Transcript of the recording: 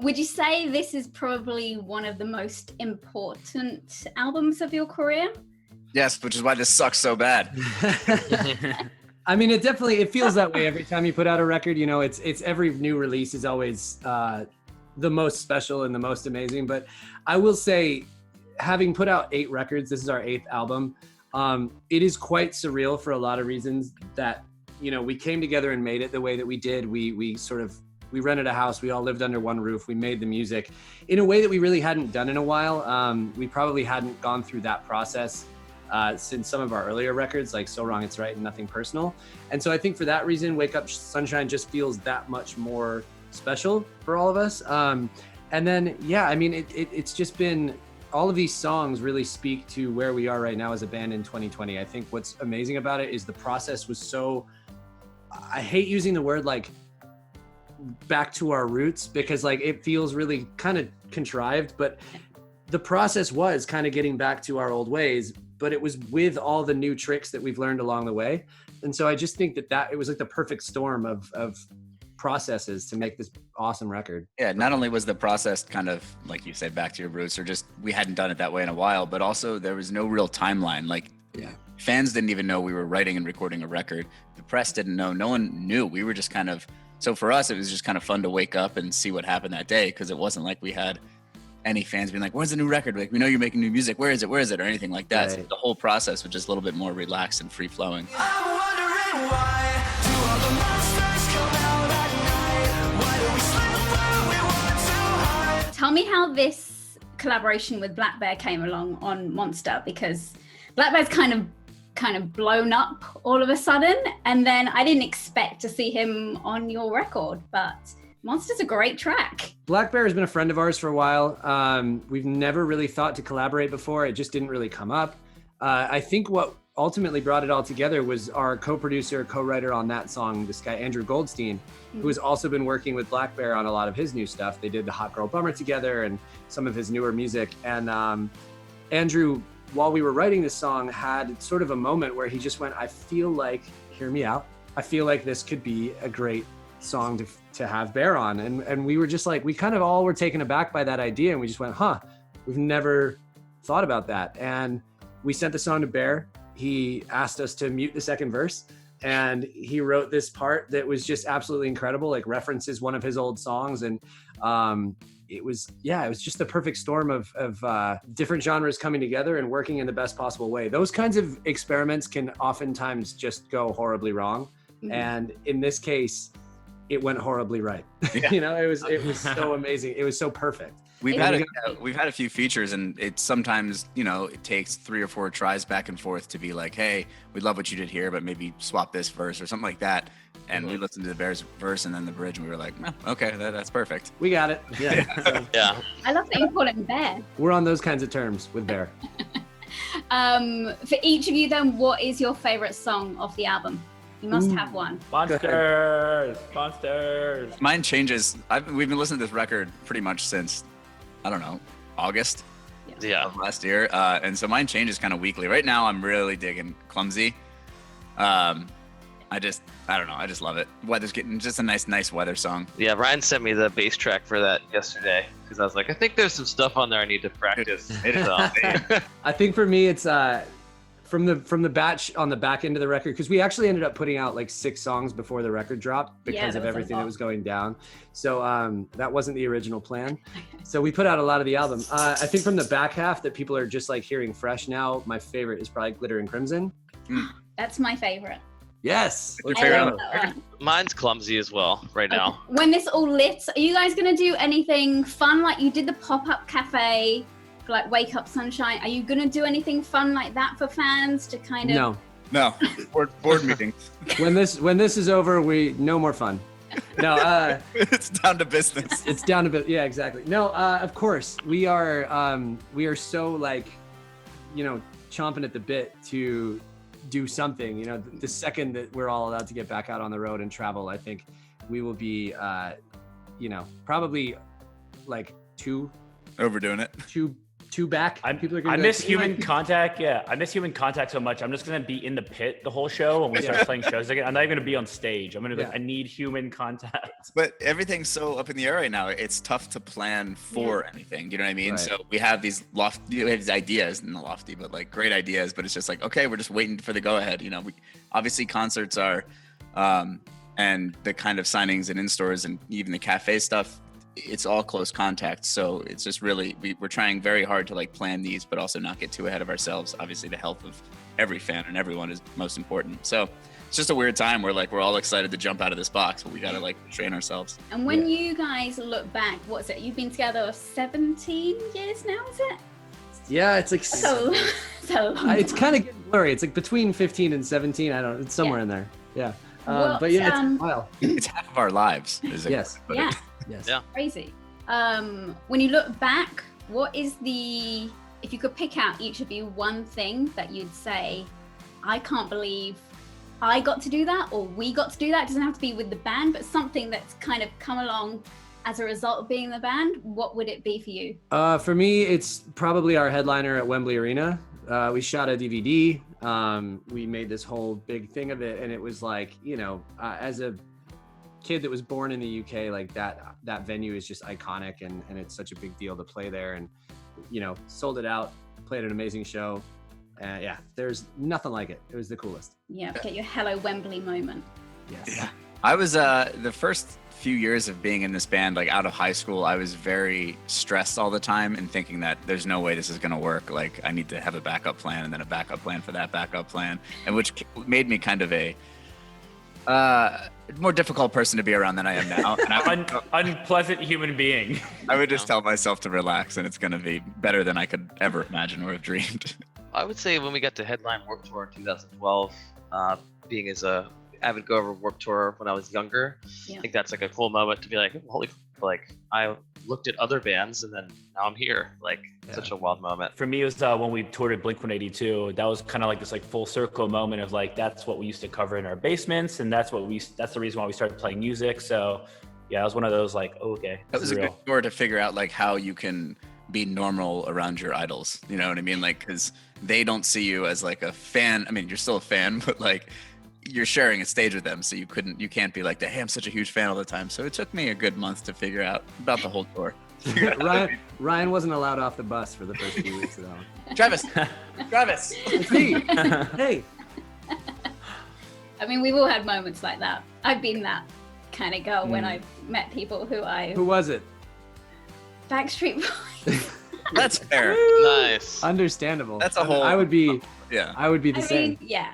Would you say this is probably one of the most important albums of your career? Yes, which is why this sucks so bad. I mean, it feels that way every time you put out a record. You know, it's every new release is always the most special and the most amazing. But I will say, having put out 8 records, this is our 8th album. It is quite surreal for a lot of reasons that, you know, we came together and made it the way that we did. We rented a house. We all lived under one roof. We made the music in a way that we really hadn't done in a while. We probably hadn't gone through that process since some of our earlier records, like So Wrong It's Right and Nothing Personal. And so I think for that reason, Wake Up Sunshine just feels that much more special for all of us. And then, yeah, I mean, it's just been, all of these songs really speak to where we are right now as a band in 2020. I think what's amazing about it is the process was so, I hate using the word like back to our roots, because like it feels really kind of contrived, but the process was kind of getting back to our old ways, but it was with all the new tricks that we've learned along the way. And so I just think that it was like the perfect storm of processes to make this awesome record. Yeah, not only was the process kind of, like you said, back to your roots, or just we hadn't done it that way in a while, but also there was no real timeline. Like, fans didn't even know we were writing and recording a record. The press didn't know. No one knew. We were just kind of, so for us, it was just kind of fun to wake up and see what happened that day, because it wasn't like we had any fans being like, where's the new record? Like, we know you're making new music. Where is it? Where is it? Or anything like that. Right. So the whole process was just a little bit more relaxed and free flowing. I'm wondering why do all the monsters come out at night? Why do we slip when we want to hide? Tell me how this collaboration with Blackbear came along on Monster, because Blackbear's kind of blown up all of a sudden, and then I didn't expect to see him on your record, but Monster's a great track. Blackbear has been a friend of ours for a while. We've never really thought to collaborate before. It just didn't really come up. I think what ultimately brought it all together was our co-producer, co-writer on that song, this guy, Andrew Goldstein, who has also been working with Blackbear on a lot of his new stuff. They did the Hot Girl Bummer together and some of his newer music. And Andrew, while we were writing this song, had sort of a moment where he just went, I feel like, hear me out, I feel like this could be a great song to have Bear on. And we were just like, we kind of all were taken aback by that idea, and we just went, we've never thought about that. And we sent the song to Bear. He asked us to mute the second verse, and he wrote this part that was just absolutely incredible, like references one of his old songs. And it was just the perfect storm of different genres coming together and working in the best possible way. Those kinds of experiments can oftentimes just go horribly wrong. Mm-hmm. And in this case, it went horribly right. Yeah. You know, it was so amazing. It was so perfect. We've had a few features, and it's sometimes, you know, it takes 3 or 4 tries back and forth to be like, hey, we love what you did here, but maybe swap this verse or something like that. And we listened to the Bear's verse and then the bridge, and we were like, okay, that's perfect. We got it. Yeah. Yeah. I love that you call him Bear. We're on those kinds of terms with Bear. For each of you then, what is your favorite song off the album? You must have one. Monsters. Mine changes. We've been listening to this record pretty much since, I don't know, August of last year. And so mine changes kind of weekly. Right now, I'm really digging Clumsy. I don't know. I just love it. Weather's getting just a nice weather song. Yeah, Ryan sent me the bass track for that yesterday, because I was like, I think there's some stuff on there I need to practice. It is I think for me, it's from the batch on the back end of the record, because we actually ended up putting out like 6 songs before the record dropped because of everything that was going down. So that wasn't the original plan. So we put out a lot of the album. I think from the back half that people are just like hearing fresh now, my favorite is probably Glitter and Crimson. That's my favorite. Yes. Mine's Clumsy as well right now. When this all lit, are you guys going to do anything fun? Like you did the pop-up cafe, like Wake Up Sunshine. Are you going to do anything fun like that for fans to kind of... No. Board meetings. When this is over, no more fun. No, it's down to business. It's down to business. Yeah, exactly. No, of course we are so like, you know, chomping at the bit to do something. You know, the second that we're all allowed to get back out on the road and travel, I think we will be, you know, probably like overdoing it. 2 two back. People are gonna I be miss like, human contact. Yeah, I miss human contact so much. I'm just gonna be in the pit the whole show when we start playing shows again. I'm not even gonna be on stage. I'm gonna be like, I need human contact. But everything's so up in the air right now. It's tough to plan for anything. You know what I mean? Right. So we have these we have these ideas, not lofty, but like great ideas. But it's just like, okay, we're just waiting for the go ahead. You know, obviously concerts are, and the kind of signings and in stores and even the cafe stuff. It's all close contact, so it's just really we're trying very hard to like plan these, but also not get too ahead of ourselves. Obviously, the health of every fan and everyone is most important. So it's just a weird time where like we're all excited to jump out of this box, but we gotta like train ourselves. And when you guys look back, what's it? You've been together 17 years now, is it? Yeah, it's like So long. it's kind of getting blurry. It's like between 15 and 17. I don't know. It's somewhere in there. Yeah. But yeah, it's a while. It's half of our lives. Is it? Yes. Yeah. Yes. Yeah. Crazy. When you look back, what is if you could pick out each of you one thing that you'd say, I can't believe I got to do that, or we got to do that. It doesn't have to be with the band, but something that's kind of come along as a result of being in the band. What would it be for you? For me, it's probably our headliner at Wembley Arena. We shot a DVD. We made this whole big thing of it, and it was like, as a kid that was born in the UK, like that venue is just iconic, and it's such a big deal to play there, and sold it out, played an amazing show. Yeah, there's nothing like it. It was the coolest. Yeah, get your hello Wembley moment. Yes. Yeah. I was the first few years of being in this band, like out of high school, I was very stressed all the time and thinking that there's no way this is going to work. Like I need to have a backup plan and then a backup plan for that backup plan, and which made me kind of a more difficult person to be around than I am now. And Unpleasant human being. I would just tell myself to relax, and it's going to be better than I could ever imagine or have dreamed. I would say when we got to headline Warped Tour in 2012, being as a avid goer of Warped Tour when I was younger, I think that's like a cool moment to be like, holy, like I looked at other bands and then now I'm here. Like such a wild moment. For me, it was when we toured at Blink-182. That was kind of like this like full circle moment of like, that's what we used to cover in our basements, and that's the reason why we started playing music. So yeah, it was one of those like, okay, that was a good tour to figure out like how you can be normal around your idols. You know what I mean? Like, because they don't see you as like a fan. I mean, you're still a fan, but like you're sharing a stage with them, so you can't be like, hey, I'm such a huge fan all the time. So it took me a good month to figure out about the whole tour. Ryan wasn't allowed off the bus for the first few weeks of that one. Travis, It's me. Hey. I mean, we've all had moments like that. I've been that kind of girl when I've met people Who was it? Backstreet Boys. That's fair. Nice. Understandable. That's a whole. I would be Yeah. I would be the same. Yeah.